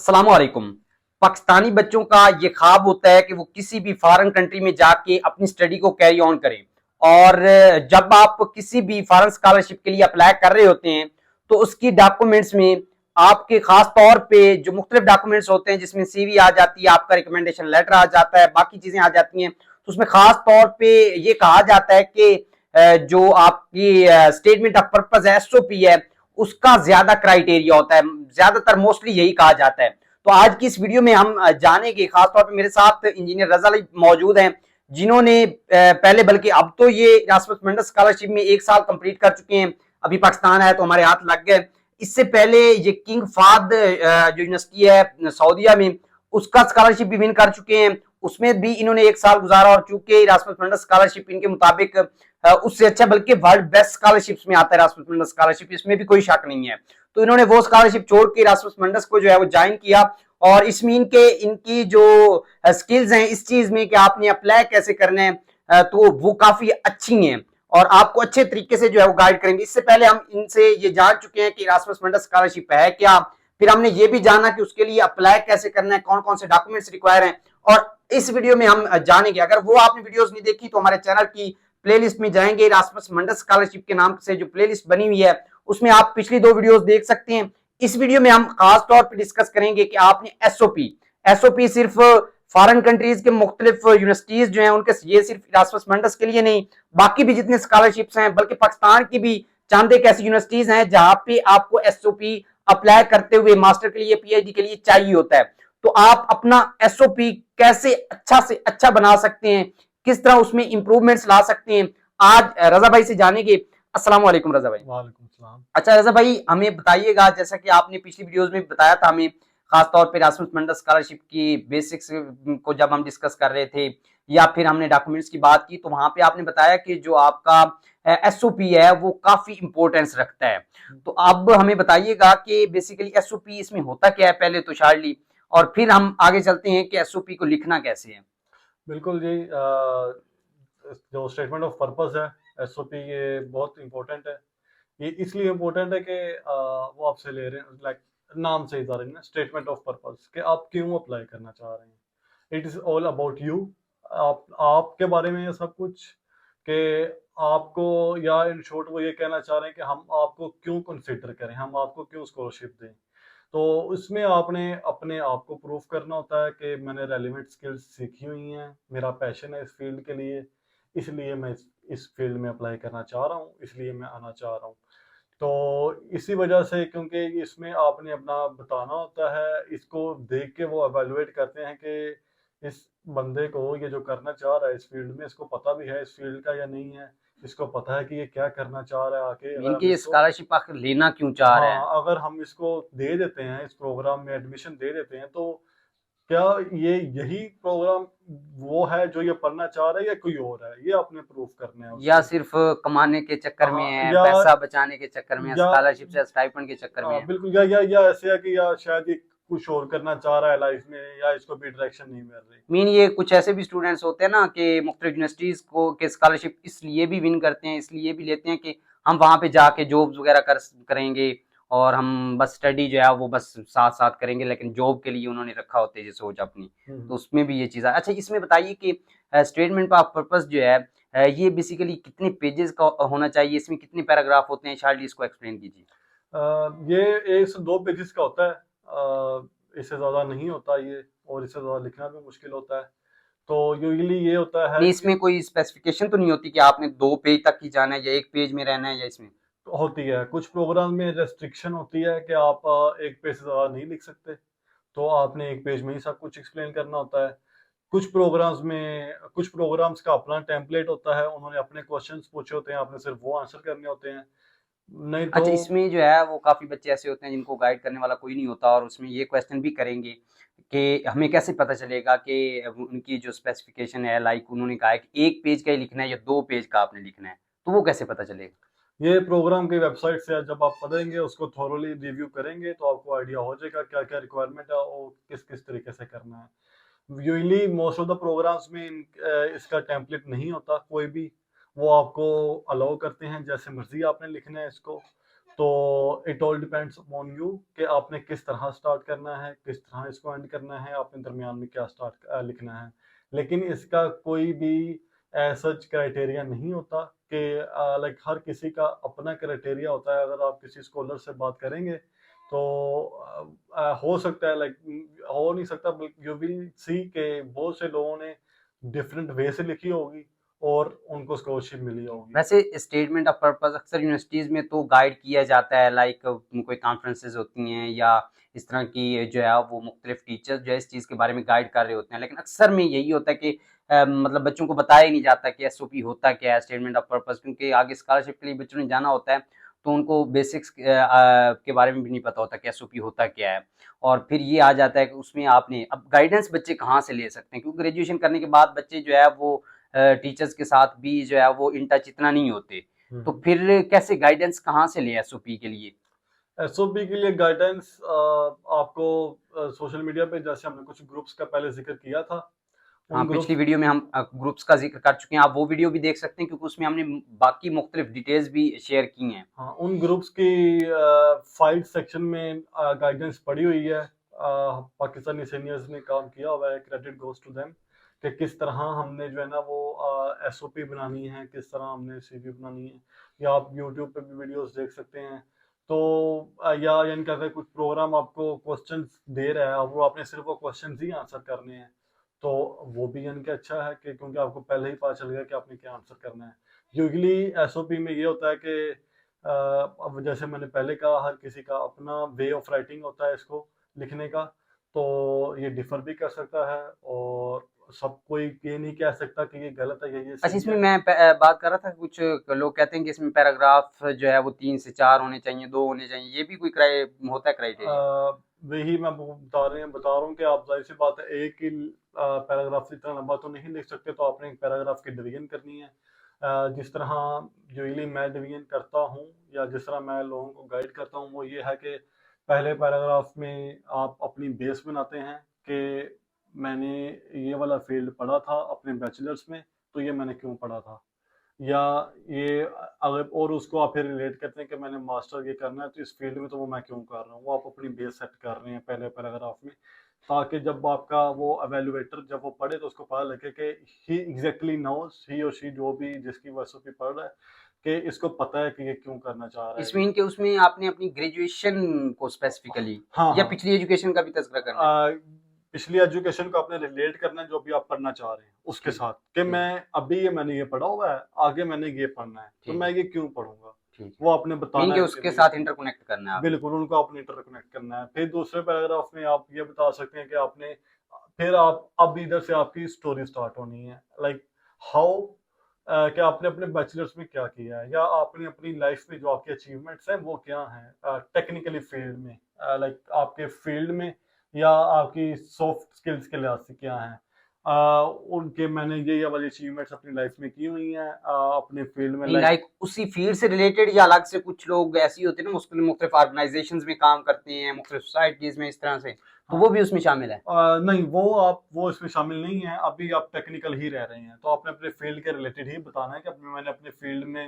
अस्सलामुअलैकुम। पाकिस्तानी बच्चों का ये ख्वाब होता है कि वो किसी भी फॉरेन कंट्री में जाके अपनी स्टडी को कैरी ऑन करें। और जब आप किसी भी फॉरेन स्कॉलरशिप के लिए अप्लाई कर रहे होते हैं तो उसकी डॉक्यूमेंट्स में आपके खास तौर पे जो मुख्तलिफ डॉक्यूमेंट्स होते हैं, जिसमें सीवी आ जाती है, आपका रिकमेंडेशन लेटर आ जाता है, बाकी चीजें आ जाती हैं। तो उसमें खास तौर पे ये कहा जाता है कि जो आपकी स्टेटमेंट ऑफ पर्पज है, एसओपी है, उसका ज्यादा क्राइटेरिया होता है। ज्यादातर मोस्टली यही कहा जाता है। तो आज की इस वीडियो में हम जानेंगे, खासतौर पे मेरे साथ इंजीनियर रजा अली मौजूद हैं, जिन्होंने पहले, बल्कि अब तो ये इरास्मस मुंडस स्कॉलरशिप में 1 साल कंप्लीट कर चुके हैं। अभी पाकिस्तान आया तो हमारे हाथ लग गए। इससे पहले ये किंग फाद जो यूनिवर्सिटी है सऊदीया में, उसका स्कॉलरशिप भी विन कर चुके हैं। उसमें भी इन्होंने 1 साल गुजारा और चूंकि इरास्मस मुंडस स्कॉलरशिप इनके मुताबिक उससे अच्छा, बल्कि वर्ल्ड बेस्ट स्कॉलरशिप्स में आता है इरास्मस मुंडस स्कॉलरशिप, इसमें भी कोई शक नहीं है। तो इन्होंने वो स्कॉलरशिप छोड़ के इरास्मस मुंडस को जो है वो ज्वाइन किया। और इसमें इनकी जो स्किल्स हैं इस चीज में कि आपने अप्लाई कैसे करना है, तो वो काफी अच्छी हैं और आपको अच्छे तरीके से जो है वो गाइड करेंगे। इससे पहले हम इनसे ये जान चुके हैं कि इरास्मस मुंडस स्कॉलरशिप है क्या। फिर हमने ये भी जाना कि उसके लिए अप्लाई कैसे करना है, कौन कौन से डॉक्यूमेंट्स रिक्वायर हैं। और इस वीडियो में हम जानेंगे। अगर वो आपने वीडियोस नहीं देखी तो हमारे चैनल की प्लेलिस्ट में जाएंगे, इरास्मस मुंडस स्कॉलरशिप के नाम से जो प्लेलिस्ट बनी हुई है उसमें आप पिछली 2 वीडियोस देख सकते हैं। इस वीडियो में हम खास तौर पर डिस्कस करेंगे कि आपने एसओपी सिर्फ फॉरेन कंट्रीज के मुख्तलिफ यूनिवर्सिटीज जो हैं उनके, ये सिर्फ इरास्मस मुंडस के लिए नहीं, बाकी भी जितने स्कॉलरशिप्स हैं, बल्कि पाकिस्तान की भी चंद एक ऐसी यूनिवर्सिटीज हैं जहां पे आपको एसओपी अप्लाई करते हुए मास्टर के लिए, पीएचडी के लिए चाहिए होता है। तो आप अपना एसओपी कैसे अच्छा से अच्छा बना सकते हैं, किस तरह उसमें इंप्रूवमेंट्स ला सकते हैं, आज रजा भाई से जानेंगे। अस्सलाम वालेकुम रजा भाई। वालेकुम सलाम। अच्छा रजा भाई, हमें बताइएगा, जैसा कि आपने पिछली वीडियोस में बताया था हमें, खासतौर पर इरास्मस मुंडस स्कॉलरशिप की बेसिक्स को जब हम डिस्कस कर रहे थे या फिर हमने डॉक्यूमेंट्स की बात की, तो वहां पे आपने बताया कि जो आपका एसओपी है वो काफी इंपॉर्टेंस रखता है। तो अब हमें बताइएगा कि बेसिकली एसओपी इसमें होता क्या है पहले तो शार्टली, और फिर हम आगे चलते हैं कि एसओपी को लिखना कैसे है। बिल्कुल जी। जो स्टेटमेंट ऑफ पर्पस है, एसओपी, ये बहुत इंपॉर्टेंट है। ये इसलिए इम्पोर्टेंट है कि वो आपसे ले रहे हैं, लाइक नाम से ही जा रहे हैं ना, स्टेटमेंट ऑफ पर्पस, कि आप क्यों अप्लाई करना चाह रहे हैं। It is all about you. आपके बारे में ये सब कुछ, कि आपको, या इन शॉर्ट वो ये कहना चाह रहे हैं कि हम आपको क्यों कंसिडर करें, हम आपको क्यों स्कॉलरशिप दें। तो उसमें आपने अपने आप को प्रूफ करना होता है कि मैंने रेलिवेंट स्किल्स सीखी हुई हैं, मेरा पैशन है इस फील्ड के लिए, इसलिए मैं इस फील्ड में अप्लाई करना चाह रहा हूँ, इसलिए मैं आना चाह रहा हूँ। तो इसी वजह से, क्योंकि इसमें आपने अपना बताना होता है, इसको देख के वो एवेलुएट करते हैं कि इस बंदे को ये जो करना चाह रहा है इस फील्ड में, इसको पता भी है इस फील्ड का या नहीं है, इसको पता है कि ये क्या करना चाह रहा है आके। अगर हम इनकी इसको, स्कॉलरशिप आखिर लेना क्यों चाह रहे हैं। हाँ, अगर हम इसको दे देते हैं, इस प्रोग्राम में एडमिशन दे देते हैं, तो क्या ये यही प्रोग्राम वो है जो ये पढ़ना चाह रहा है या कोई और है, ये आपने प्रूफ करना है या उसको। सिर्फ कमाने के चक्कर में हाँ, है, या पैसा बचाने के चक्कर में है, या स्कॉलरशिप से स्टाइपेंड के चक्कर में हाँ, है। बिल्कुल। या ऐसे है कि या शायद ये कुछ और करना चाह रहा है लाइफ में, या इसको भी डायरेक्शन नहीं मिल रही। मीन ये कुछ ऐसे भी स्टूडेंट्स होते हैं ना कि मुख्तलिफ यूनिवर्सिटीज को के स्कॉलरशिप इसलिए भी विन करते हैं, इसलिए भी लेते हैं कि हम वहां पे जाके जॉब्स वगैरह करेंगे और हम बस स्टडी जो है वो बस साथ साथ करेंगे, लेकिन जॉब के लिए उन्होंने रखा होता है ये सोच अपनी। तो उसमें भी ये चीज़ है। अच्छा, इसमें बताइए कि स्टेटमेंट ऑफ पर्पस जो है ये बेसिकली कितने पेजेस का होना चाहिए, इसमें कितने पैराग्राफ होते हैं, शार्टली इसको एक्सप्लेन कीजिए। ये 1 से 2 पेजेस का होता है। इससे ज़्यादा नहीं होता ये, और इससे ज़्यादा लिखना भी मुश्किल होता है। तो यूजुअली ये होता है नहीं, कि इसमें कोई स्पेसिफिकेशन तो नहीं होती कि आपने 2 पेज तक ही जाना है या 1 पेज में रहना है, या इसमें। होती है, कुछ प्रोग्राम में रेस्ट्रिक्शन होती है कि आप 1 पेज से ज़्यादा नहीं लिख सकते, तो आपने 1 पेज में ही सब कुछ एक्सप्लेन करना होता है। कुछ प्रोग्राम्स का अपना टेम्पलेट होता है, उन्होंने अपने क्वेश्चंस पूछे होते हैं, आपने सिर्फ वो आंसर करने होते हैं। नहीं तो अच्छा, इसमें जो है वो काफ़ी बच्चे ऐसे होते हैं जिनको गाइड करने वाला कोई नहीं होता, और उसमें ये क्वेश्चन भी करेंगे कि हमें कैसे पता चलेगा कि उनकी जो स्पेसिफिकेशन है, लाइक उन्होंने कहा है कि 1 पेज का ही लिखना है या 2 पेज का आपने लिखना है, तो वो कैसे पता चलेगा। ये प्रोग्राम की वेबसाइट से जब आप पढ़ेंगे, उसको थॉरोली रिव्यू करेंगे, तो आपको आइडिया हो जाएगा क्या क्या रिक्वायरमेंट है और किस किस तरीके से करना है। Usually most of the programs में इसका टेम्पलेट नहीं होता कोई भी, वो आपको अलाउ करते हैं जैसे मर्जी आपने लिखना है इसको। तो it all depends upon you कि आपने किस तरह स्टार्ट करना है, किस तरह इसको एंड करना है, आपने दरमियान में क्या स्टार्ट लिखना है। लेकिन इसका कोई भी सच क्राइटेरिया नहीं होता कि लाइक हर किसी का अपना क्राइटेरिया होता है। अगर आप किसी स्कॉलर से बात करेंगे तो हो सकता है लाइक हो नहीं सकता, यू विल सी के बहुत से लोगों ने डिफरेंट वे से लिखी होगी और उनको स्कॉलरशिप मिली होगी। वैसे स्टेटमेंट ऑफ पर्पस अक्सर यूनिवर्सिटीज में तो गाइड किया जाता है, लाइक कोई कॉन्फ्रेंसेज होती हैं या इस तरह की जो है वो मुख्तलिफ टीचर्स जो है इस चीज़ के बारे में गाइड कर रहे होते हैं, लेकिन अक्सर में यही होता है कि मतलब बच्चों को बताया ही नहीं जाता कि एसओपी होता क्या है, स्टेटमेंट ऑफ पर्पस, क्योंकि आगे स्कॉलरशिप के लिए बच्चों ने जाना होता है तो उनको बेसिक्स के बारे में भी नहीं पता होता कि एसओपी होता क्या है। और फिर ये आ जाता है कि उसमें आपने अब गाइडेंस बच्चे कहाँ से ले सकते हैं, क्योंकि ग्रेजुएशन करने के बाद बच्चे जो है वो टीचर्स के साथ भी जो है वो इन टच इतना नहीं होते, तो फिर कैसे गाइडेंस कहाँ से ले एसओपी के लिए? एसओपी के लिए गाइडेंस आपको सोशल मीडिया पे, जैसे हमने कुछ ग्रुप्स का पहले जिक्र किया था, हाँ, उन पिछली ग्रुप्स वीडियो में हम ग्रुप्स का जिक्र कर चुके हैं, आप वो वीडियो भी देख सकते हैं क्योंकि उसमें हमने बाकी मुख्तलिफ डिटेल्स भी शेयर की हैं। हाँ, उन ग्रुप्स की फाइल सेक्शन में गाइडेंस पड़ी हुई है। पाकिस्तानी सीनियर्स ने काम किया हुआ है, क्रेडिट गोज टू देम, कि किस तरह हमने जो है ना वो एसओपी बनानी है, किस तरह हमने सीवी बनानी है। या आप यूट्यूब पे भी वीडियोस देख सकते हैं। तो या यानी कि अगर कुछ प्रोग्राम आपको क्वेश्चंस दे रहा है और वो आपने सिर्फ वो क्वेश्चंस ही आंसर करने हैं, तो वो भी यानी कि अच्छा है कि क्योंकि आपको पहले ही पता चल गया कि आपने क्या आंसर करना है। यूजली एसओपी में ये होता है कि अब जैसे मैंने पहले कहा, हर किसी का अपना वे ऑफ राइटिंग होता है इसको लिखने का, तो ये डिफर भी कर सकता है और सब कोई ये नहीं कह सकता कि ये गलत है या ये अच्छा, सही इसमें है। मैं बात कर रहा था, कुछ लोग कहते हैं कि इसमें पैराग्राफ जो है वो 3 से 4 होने चाहिए, 2 होने चाहिए, ये भी कोई होता है क्राइटेरिया? वही मैं बता रहा हूँ कि आप जाहिर सी बात है एक ही पैराग्राफ से इतना लंबा तो नहीं लिख सकते, तो आपने एक पैराग्राफ की डिवीजन करनी है। जिस तरह यूजली मैं डिवीजन करता हूँ या जिस तरह मैं लोगों को गाइड करता हूँ वो ये है कि पहले पैराग्राफ में आप अपनी बेस बनाते हैं कि मैंने ये वाला फील्ड पढ़ा था अपने बैचलर्स में, तो ये मैंने क्यों पढ़ा था। या ये अगर और उसको आप फिर रिलेट करते हैं कि मैंने मास्टर ये करना है तो इस फील्ड में, तो वो मैं क्यों कर रहा हूँ, वो आप अपनी बेस सेट कर रहे हैं पहले पैराग्राफ में, ताकि जब आपका वो एवेल्युएटर जब वो पढ़े तो उसको पता लगे कि ही एग्जैक्टली नोस, ही और शी जो भी जिसकी वजह से पढ़ रहा है, कि इसको पता है कि ये क्यों करना चाह रहा है इसमें ये। इनके उसमें आपने अपनी ग्रेजुएशन को स्पेसिफिकली हाँ या हाँ। पिछली एजुकेशन का भी तज़किरा करना है? पिछली एजुकेशन को आपने रिलेट करना है जो भी आप पढ़ना चाह रहे हैं उसके ठीक, साथ, कि ठीक, मैं अभी ये मैंने ये पढ़ा हुआ है, आगे मैंने ये पढ़ना है, तो ठीक मैं है, ये क्यों पढ़ूंगा, ठीक है। वो आपने मीन बताना के है कि उसके मैं ये साथ क्यों। इंटरकनेक्ट करना है आपने। बिल्कुल, उनको आपने इंटरकनेक्ट करना है। फिर दूसरे पैराग्राफ में आप ये बता सकते हैं कि आपने फिर आप अब इधर से आपकी स्टोरी स्टार्ट होनी है, लाइक हाउ कि आपने अपने बैचलर्स में क्या किया है या आपने अपनी लाइफ में जो आपके अचीवमेंट्स हैं वो क्या हैं टेक्निकली फील्ड में, लाइक आपके फील्ड में या आपकी सॉफ्ट स्किल्स के लिहाज से क्या हैं। उनके मैंने ये वाली अचीवमेंट्स अपनी लाइफ में की हुई हैं अपने फील्ड में, नहीं, लाइक लाइक उसी फील्ड से रिलेटेड या अलग से, कुछ लोग ऐसे होते हैं ना मुख्तलिफ ऑर्गेनाइजेशंस में काम करते हैं, मुख्तलिफ सोसाइटीज में इस तरह से, तो वो भी उसमें शामिल है? नहीं, वो इसमें शामिल नहीं है। अभी आप टेक्निकल ही रह रहे हैं, तो आपने अपने फील्ड के रिलेटेड ही बताना है कि मैंने अपने फील्ड में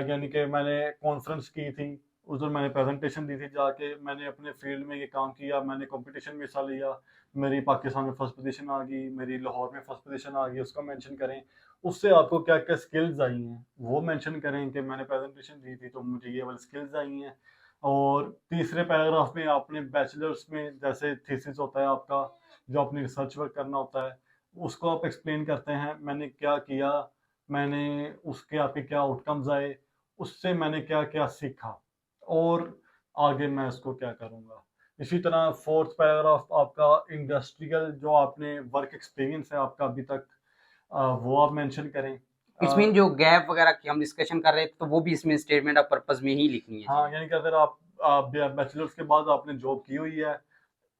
यानी कि मैंने कॉन्फ्रेंस की थी, उस दिन मैंने प्रेजेंटेशन दी थी जाके, मैंने अपने फील्ड में ये काम किया, मैंने कंपटीशन में हिस्सा लिया, मेरी पाकिस्तान में फर्स्ट पोजीशन आ गई, मेरी लाहौर में फर्स्ट पोजीशन आ गई, उसका मेंशन करें। उससे आपको क्या क्या स्किल्स आई हैं वो मेंशन करें कि मैंने प्रेजेंटेशन दी थी तो मुझे ये वाली स्किल्स आई हैं। और तीसरे पैराग्राफ में आपने बैचलर्स में जैसे थीसिस होता है आपका, जो अपनी रिसर्च वर्क करना होता है, उसको आप एक्सप्लेन करते हैं मैंने क्या किया, मैंने उसके आपके क्या आउटकम्स आए, उससे मैंने क्या क्या सीखा और आगे मैं उसको क्या करूँगा। इसी तरह फोर्थ पैराग्राफ आपका इंडस्ट्रियल जो आपने वर्क एक्सपीरियंस है आपका अभी तक, वो आप मेंशन करें। इसमें जो गैप वगैरह की हम डिस्कशन कर रहे थे तो वो भी इसमें स्टेटमेंट ऑफ पर्पस में ही लिखनी है हाँ, चीजें? यानी कि अगर आप बैचलर्स के बाद आपने जॉब की हुई है,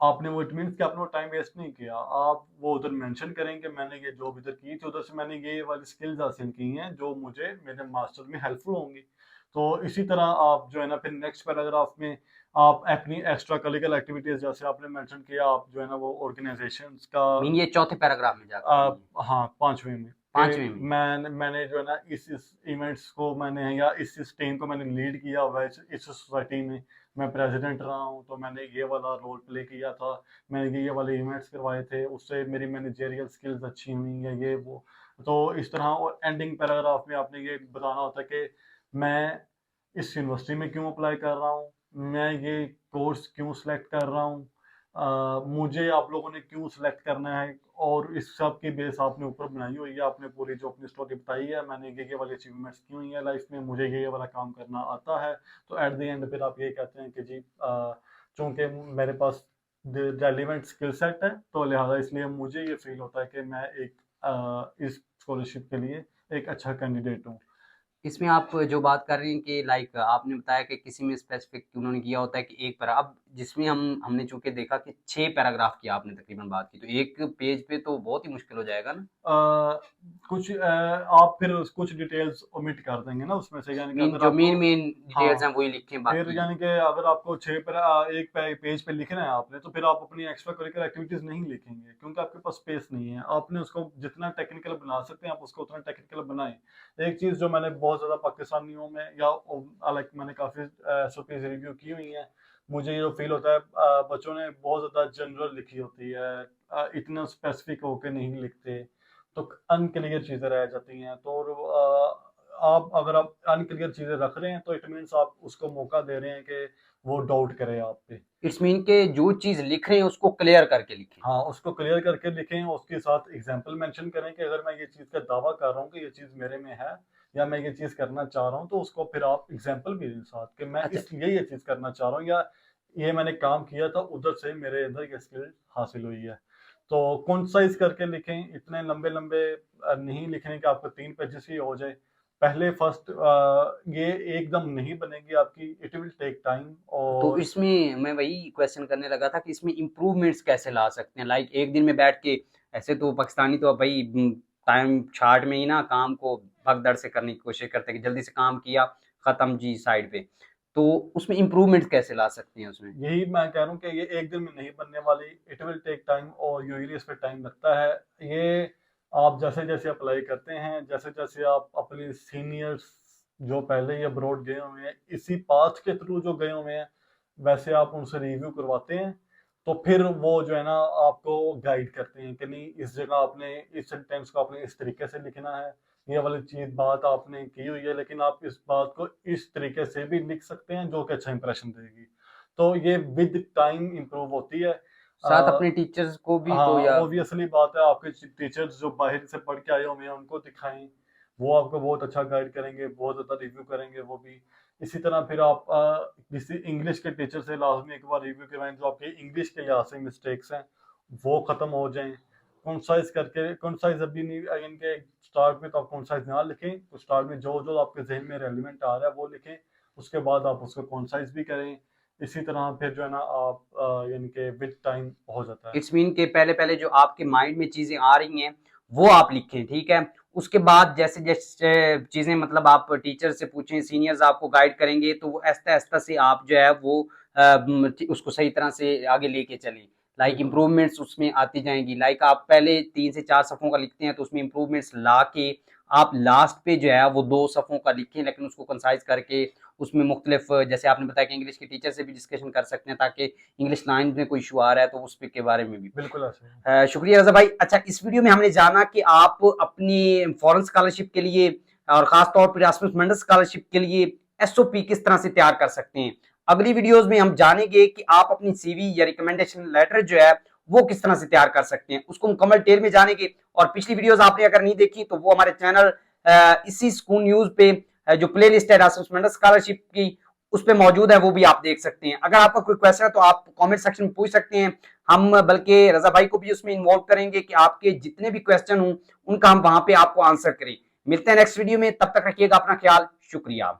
आपने वो इट मीन्स कि आपने वो टाइम वेस्ट नहीं किया, आप वो उधर मेंशन करें कि मैंने ये जॉब इधर की थी, उधर से मैंने ये वाली स्किल्स हासिल की हैं जो मुझे मेरे मास्टर में हेल्पफुल होंगी। तो इसी तरह आप जो है ना फिर नेक्स्ट पैराग्राफ में आप अपनी एक्स्ट्रा करिकुलर एक्टिविटीज जैसे आपने मेंशन किया, आप जो है ना वो ऑर्गेनाइजेशंस का मीन ये चौथे पैराग्राफ में जाकर आनी है? हाँ, 5वें में 5वीं में। मैंने जो है ना इस इवेंट्स को मैंने या इस टीम को मैंने लीड किया हुआ है इस सोसाइटी में। मैं प्रेसिडेंट रहा हूँ, तो मैंने ये वाला रोल प्ले किया था, मैंने ये वाले इवेंट्स करवाए थे, उससे मेरी मैनेजेरियल स्किल्स अच्छी हुई है, ये वो। तो इस तरह, और एंडिंग पैराग्राफ में आपने ये बताना होता है कि मैं इस यूनिवर्सिटी में क्यों अप्लाई कर रहा हूँ, मैं ये कोर्स क्यों सिलेक्ट कर रहा हूँ, मुझे आप लोगों ने क्यों सिलेक्ट करना है, और इस सब की बेस आपने ऊपर बनाई हुई है। आपने पूरी जो अपनी स्टोरी बताई है, मैंने ये वाली अचीवमेंट्स की हुई है लाइफ में, मुझे ये वाला काम करना आता है। तो एट द एंड फिर आप ये कहते हैं कि जी चूंकि मेरे पास रेलिवेंट स्किल सेट है, तो लिहाजा इसलिए मुझे ये फील होता है कि मैं इस स्कॉलरशिप के लिए एक अच्छा कैंडिडेट हूँ। इसमें आप जो बात कर रहे हैं कि लाइक आपने बताया कि किसी में स्पेसिफिक उन्होंने किया होता है कि एक पैरा, अब जिसमें हमने चूंकि देखा कि 6 पैराग्राफ की आपने तकरीबन बात की, तो एक पेज पे तो बहुत ही मुश्किल हो जाएगा ना। आप फिर कुछ डिटेल्स ओमिट कर देंगे ना उसमें से, यानी कि मेन अगर जो आपको, मेन डिटेल्स हैं हाँ, वही लिखें फिर बाकी। यानी कि अगर आपको एक पेज पे लिखना है आपने, तो फिर आप अपनी एक्स्ट्रा करिकुलर एक्टिविटीज नहीं लिखेंगे, क्योंकि आपके पास स्पेस नहीं है। आपने उसको जितना टेक्निकल बना सकते हैं आप उसको उतना टेक्निकल बनाएं। एक चीज जो मैंने बहुत ज्यादा पाकिस्तानियों में, या लाइक मैंने काफी एसओपीज रिव्यू की हुई है, मुझे ये फील होता है बच्चों ने बहुत ज्यादा जनरल लिखी होती है, इतना स्पेसिफिक होके नहीं लिखते, तो अनक्लियर चीजें रह जाती हैं। तो आप अगर आप अनक्लियर चीजें रख रहे हैं, तो इट मीन्स आप उसको मौका दे रहे हैं कि वो डाउट करे आप पे। इट्स मीन के जो चीज लिख रहे हैं उसको क्लियर करके लिखें। हाँ, उसको क्लियर करके लिखें, उसके साथ एग्जाम्पल मेंशन करें कि अगर मैं ये चीज का दावा कर रहा हूँ कि ये चीज मेरे में है, या मैं ये चीज करना चाह रहा हूँ, तो उसको फिर आप एग्जाम्पल भी दें साथ कि मैं अच्छा, इसलिए ये चीज करना चाह रहा हूँ, या ये मैंने काम किया था, उधर से मेरे अंदर ये स्किल हासिल हुई है। तो कंसाइज करके लिखें, इतने लंबे लंबे नहीं लिखने कि आपको 3 पेजेस ही हो जाए। पहले फर्स्ट ये एकदम नहीं बनेगी आपकी, इट विल टेक टाइम। तो और इसमें मैं वही क्वेश्चन करने लगा था कि इसमें इम्प्रूवमेंट्स कैसे ला सकते हैं, लाइक एक दिन में बैठ के। ऐसे तो पाकिस्तानी तो भाई टाइम चार्ट में ही ना काम को भगदड़ से करने की कोशिश करते हैं कि जल्दी से काम किया, खत्म जी साइड पे। तो उसमें इम्प्रूवमेंट्स कैसे ला सकते हैं उसमें। यही मैं कह रहा हूँ कि ये एक दिन में नहीं बनने वाली, इट विल टेक टाइम, और यूजली इस पर टाइम लगता है। ये आप जैसे जैसे अप्लाई करते हैं, जैसे जैसे आप अपने सीनियर्स जो पहले ही अब्रॉड गए हुए हैं, इसी पाथ के थ्रू जो गए हुए हैं, वैसे आप उनसे रिव्यू करवाते हैं, तो फिर वो जो है ना आपको गाइड करते हैं कि नहीं, इस जगह आपने इस सेंटेंस को आपने इस तरीके से लिखना है, ये वाली चीज बात आपने की हुई है, लेकिन आप इस बात को इस तरीके से भी लिख सकते हैं जो कि अच्छा इंप्रेशन देगी। तो ये विद टाइम इम्प्रूव होती है। साथ अपने टीचर्स को भी तो, हाँ, या ऑब्वियसली बात है, आपके टीचर्स जो बाहर से पढ़ के आए हुए हैं उनको दिखाएं, वो आपको बहुत अच्छा गाइड करेंगे, बहुत ज़्यादा रिव्यू करेंगे वो भी। इसी तरह फिर आप किसी इंग्लिश के टीचर से लाजमी एक बार रिव्यू करवाएं, जो आपके इंग्लिश के लिहाज से मिस्टेक्स हैं वो ख़त्म हो जाएं। कंसाइज करके, कंसाइज अभी नहीं, इनके स्टार्ट में तो आप कंसाइज ना लिखें, तो स्टार्ट में जो जो आपके जहन में रेलिवेंट आ रहा है वो लिखें, उसके बाद आप उसको कंसाइज भी करें। इसी तरह फिर जो है ना आप यानी कि विद टाइम हो जाता है। इट्स मीन के पहले पहले जो आपके माइंड में चीजें आ रही हैं वो आप लिखें, ठीक है। उसके बाद जैसे जैसे चीजें मतलब आप टीचर से पूछें, सीनियर्स आपको गाइड करेंगे, तो वो ऐसा ऐसा से आप जो है वो उसको सही तरह से आगे लेके चलें। लाइक बिल्कुल। इम्प्रूवमेंट्स उसमें आती जाएंगी। लाइक आप पहले 3 से 4 सफ़ों का लिखते हैं तो उसमें इम्प्रूवमेंट्स ला के आप लास्ट पे जो है वो 2 सफ़ों का लिखें, लेकिन उसको कंसाइज करके उसमें मुख्तलिफ, जैसे आपने बताया कि इंग्लिश के टीचर से भी डिस्कशन कर सकते हैं, ताकि इंग्लिश लाइन में कोई इशू आ रहा है तो उस के बारे में भी। बिल्कुल ऐसे ही। शुक्रिया रजा भाई। अच्छा, इस वीडियो में हमने जाना कि आप अपनी फॉरेन स्कॉलरशिप के लिए और खासतौर पर इरास्मस मुंडस स्कॉलरशिप के लिए एसओपी किस तरह से तैयार कर सकते हैं। अगली वीडियोस में हम जानेंगे कि आप अपनी सीवी या रिकमेंडेशन लेटर जो है वो किस तरह से तैयार कर सकते हैं, उसको मुकम्मल डिटेल में जानेंगे। और पिछली वीडियोस आपने अगर नहीं देखी तो वो हमारे चैनल इसी स्कूल न्यूज पे जो प्ले लिस्ट है इरास्मस मुंडस स्कॉलरशिप की, उस पे मौजूद है, वो भी आप देख सकते हैं। अगर आपका कोई क्वेश्चन है तो आप कमेंट सेक्शन में पूछ सकते हैं, हम बल्कि रजा भाई को भी उसमें इन्वॉल्व करेंगे कि आपके जितने भी क्वेश्चन हों उनका हम वहां पे आपको आंसर करें। मिलते हैं नेक्स्ट वीडियो में, तब तक रखिएगा अपना ख्याल। शुक्रिया।